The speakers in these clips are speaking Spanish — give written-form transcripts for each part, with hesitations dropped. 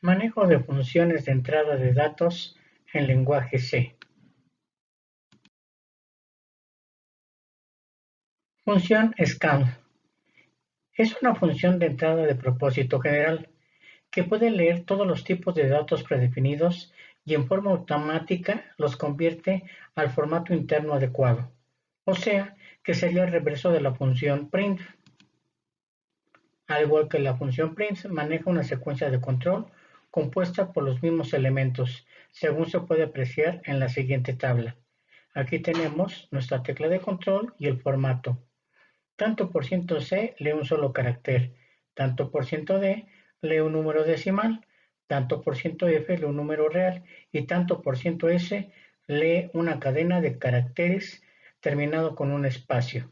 Manejo de funciones de entrada de datos en lenguaje C. Función scan. Es una función de entrada de propósito general que puede leer todos los tipos de datos predefinidos y en forma automática los convierte al formato interno adecuado. O sea, que sería el reverso de la función print. Al igual que la función print, maneja una secuencia de control compuesta por los mismos elementos, según se puede apreciar en la siguiente tabla. Aquí tenemos nuestra tecla de control y el formato. Tanto %C lee un solo carácter, tanto %D lee un número decimal, tanto %F lee un número real y tanto %S lee una cadena de caracteres terminado con un espacio.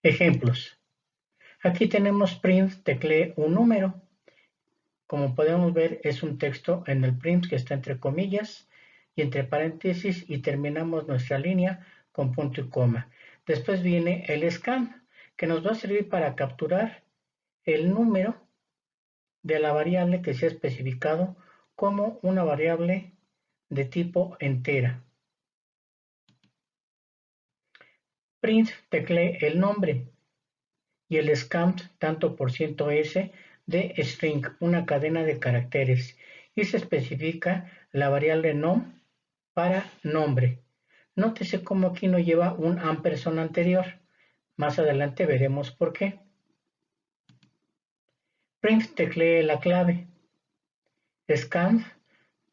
Ejemplos. Aquí tenemos print teclee un número. Como podemos ver, es un texto en el print que está entre comillas y entre paréntesis y terminamos nuestra línea con punto y coma. Después viene el scan, que nos va a servir para capturar el número de la variable que se ha especificado como una variable de tipo entera. Print teclee el nombre y el scan tanto %S de string, una cadena de caracteres, y se especifica la variable nom para nombre. Nótese cómo aquí no lleva un ampersand anterior. Más adelante veremos por qué. Print teclee la clave. Scan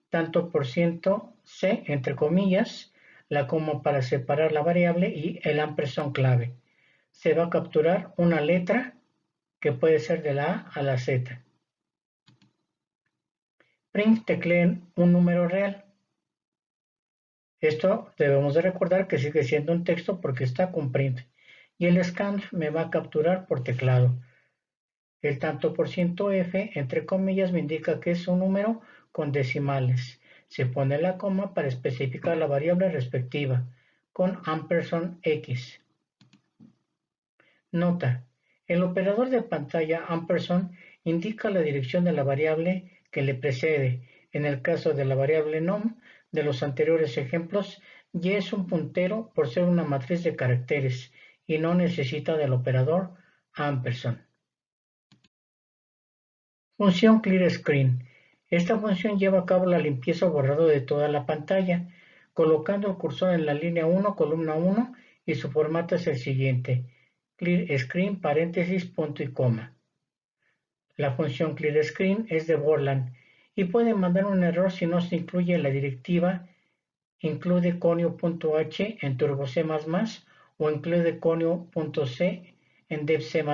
tanto %C entre comillas, la coma para separar la variable y el ampersand clave. Se va a capturar una letra que puede ser de la A a la Z. Print teclee un número real. Esto debemos de recordar que sigue siendo un texto porque está con print. Y el scan me va a capturar por teclado. El tanto %F entre comillas me indica que es un número con decimales. Se pone la coma para especificar la variable respectiva con ampersand X. Nota: el operador de pantalla ampersand indica la dirección de la variable que le precede. En el caso de la variable nom de los anteriores ejemplos, y es un puntero por ser una matriz de caracteres y no necesita del operador ampersand. Función clear screen. Esta función lleva a cabo la limpieza o borrado de toda la pantalla, colocando el cursor en la línea 1, columna 1, y su formato es el siguiente: clear screen, paréntesis, punto y coma. La función clear screen es de Borland y puede mandar un error si no se incluye la directiva include conio.h en Turbo C++ o include conio.c en Dev C++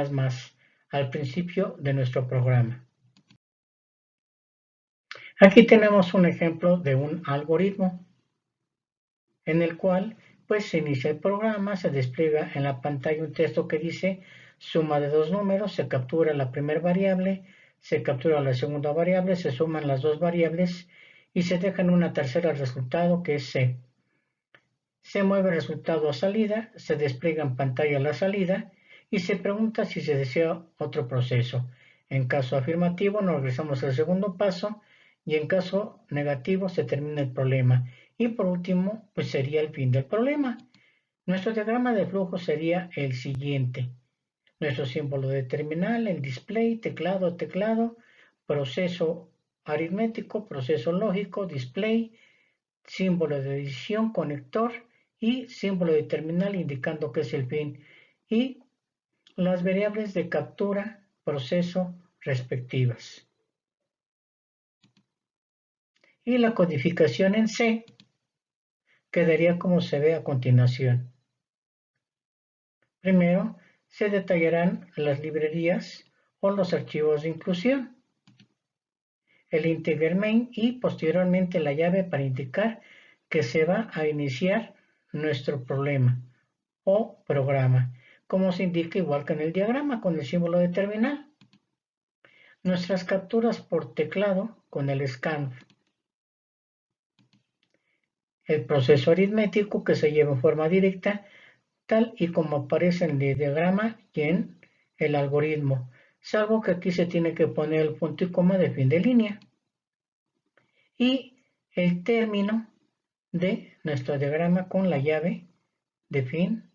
al principio de nuestro programa. Aquí tenemos un ejemplo de un algoritmo en el cual pues se inicia el programa, se despliega en la pantalla un texto que dice suma de dos números, se captura la primera variable, se captura la segunda variable, se suman las dos variables y se deja en una tercera el resultado que es C. Se mueve el resultado a salida, se despliega en pantalla la salida y se pregunta si se desea otro proceso. En caso afirmativo nos regresamos al segundo paso y en caso negativo se termina el problema. Y por último, pues sería el fin del problema. Nuestro diagrama de flujo sería el siguiente. Nuestro símbolo de terminal, el display, teclado, teclado, proceso aritmético, proceso lógico, display, símbolo de edición, conector y símbolo de terminal indicando que es el fin. Y las variables de captura, proceso respectivas. Y la codificación en C quedaría como se ve a continuación. Primero, se detallarán las librerías o los archivos de inclusión, el integer main y posteriormente la llave para indicar que se va a iniciar nuestro problema o programa, como se indica igual que en el diagrama con el símbolo de terminal. Nuestras capturas por teclado con el scan, el proceso aritmético que se lleva en forma directa tal y como aparece en el diagrama y en el algoritmo. salvo que aquí se tiene que poner el punto y coma de fin de línea. Y el término de nuestro diagrama con la llave de fin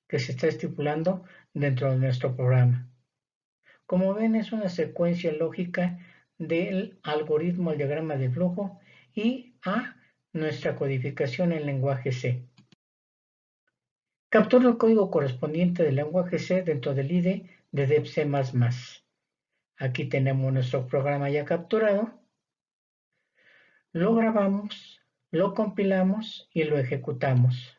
que se está estipulando dentro de nuestro programa. Como ven, es una secuencia lógica del algoritmo al diagrama de flujo y a nuestra codificación en lenguaje C. Capturo el código correspondiente del lenguaje C dentro del IDE de DebC++. Aquí tenemos nuestro programa ya capturado. Lo grabamos, lo compilamos y lo ejecutamos.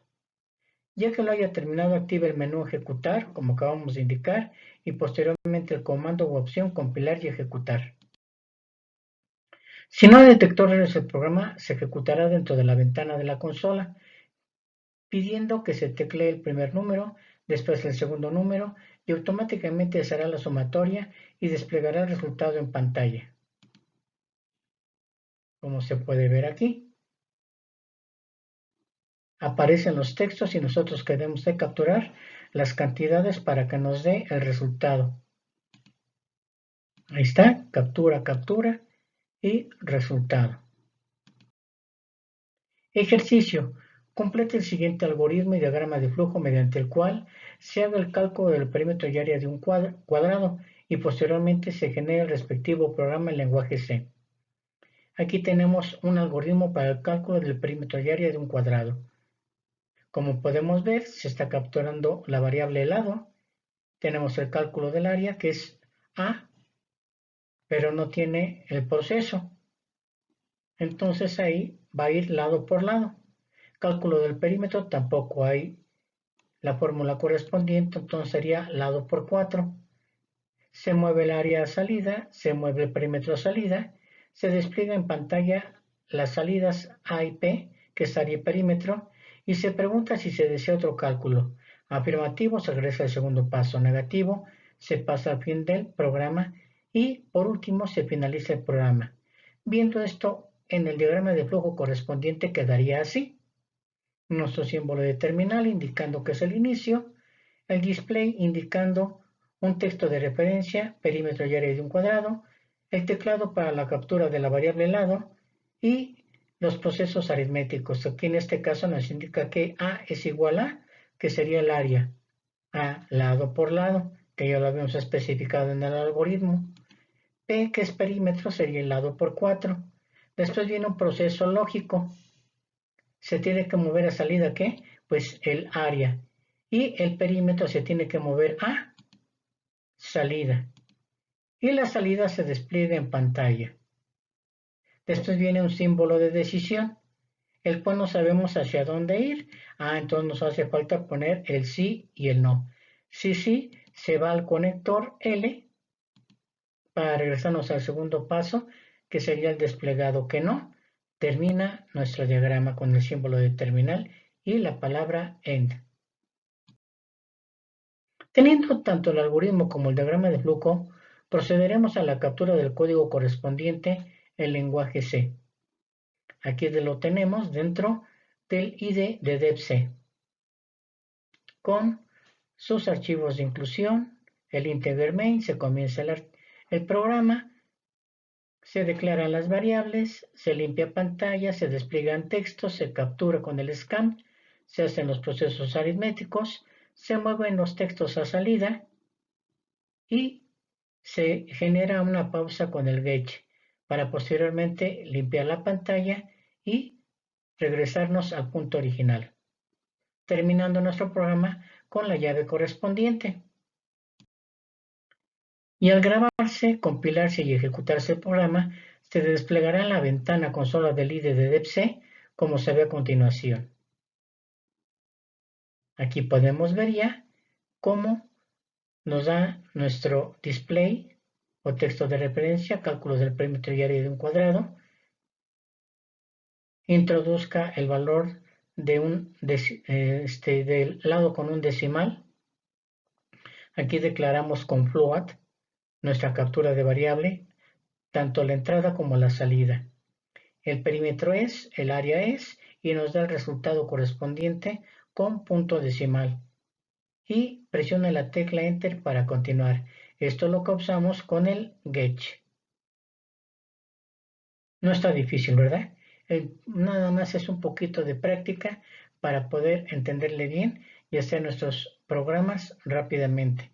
Ya que lo haya terminado, active el menú ejecutar, como acabamos de indicar, y posteriormente el comando u opción compilar y ejecutar. Si no detectó errores el programa, se ejecutará dentro de la ventana de la consola, pidiendo que se teclee el primer número, después el segundo número, y automáticamente se hará la sumatoria y desplegará el resultado en pantalla. Como se puede ver aquí, aparecen los textos y nosotros debemos de capturar las cantidades para que nos dé el resultado. Ahí está, captura, captura y resultado. Ejercicio. Complete el siguiente algoritmo y diagrama de flujo mediante el cual se haga el cálculo del perímetro y área de un cuadrado y posteriormente se genere el respectivo programa en lenguaje C. Aquí tenemos un algoritmo para el cálculo del perímetro y área de un cuadrado. Como podemos ver, se está capturando la variable lado. Tenemos el cálculo del área, que es A, pero no tiene el proceso. Entonces ahí va a ir lado por lado. Cálculo del perímetro, tampoco hay la fórmula correspondiente, entonces sería lado por 4. Se mueve el área a salida, se mueve el perímetro a salida, se despliega en pantalla las salidas A y P, que es área y perímetro, y se pregunta si se desea otro cálculo. Afirmativo, se regresa al segundo paso. Negativo, se pasa al fin del programa y por último se finaliza el programa. Viendo esto en el diagrama de flujo correspondiente quedaría así. Nuestro símbolo de terminal indicando que es el inicio, el display indicando un texto de referencia, perímetro y área de un cuadrado, el teclado para la captura de la variable lado y los procesos aritméticos. Aquí en este caso nos indica que A es igual a, que sería el área, A lado por lado, que ya lo habíamos especificado en el algoritmo. P, que es perímetro, sería el lado por 4. Después viene un proceso lógico. Se tiene que mover a salida, ¿qué? Pues el área. Y el perímetro se tiene que mover a salida. Y la salida se despliega en pantalla. Después viene un símbolo de decisión, el cual no sabemos hacia dónde ir. Entonces nos hace falta poner el sí y el no. Sí, se va al conector L para regresarnos al segundo paso, que sería el desplegado. Que no, termina nuestro diagrama con el símbolo de terminal y la palabra end. Teniendo tanto el algoritmo como el diagrama de flujo, procederemos a la captura del código correspondiente en lenguaje C. Aquí lo tenemos dentro del IDE de DebC, con sus archivos de inclusión, el integer main, se comienza el programa, se declaran las variables, se limpia pantalla, se despliegan textos, se captura con el scan, se hacen los procesos aritméticos, se mueven los textos a salida y se genera una pausa con el gauge para posteriormente limpiar la pantalla y regresarnos al punto original, terminando nuestro programa con la llave correspondiente. Y al grabarse, compilarse y ejecutarse el programa, se desplegará en la ventana consola del IDE de DebC, como se ve a continuación. Aquí podemos ver ya cómo nos da nuestro display o texto de referencia, cálculo del perímetro y área de un cuadrado. Introduzca el valor de del lado con un decimal. Aquí declaramos con float nuestra captura de variable, tanto la entrada como la salida. El perímetro es, el área es, y nos da el resultado correspondiente con punto decimal. Y presione la tecla Enter para continuar. Esto lo causamos con el get. No está difícil, ¿verdad? Nada más es un poquito de práctica para poder entenderle bien y hacer nuestros programas rápidamente.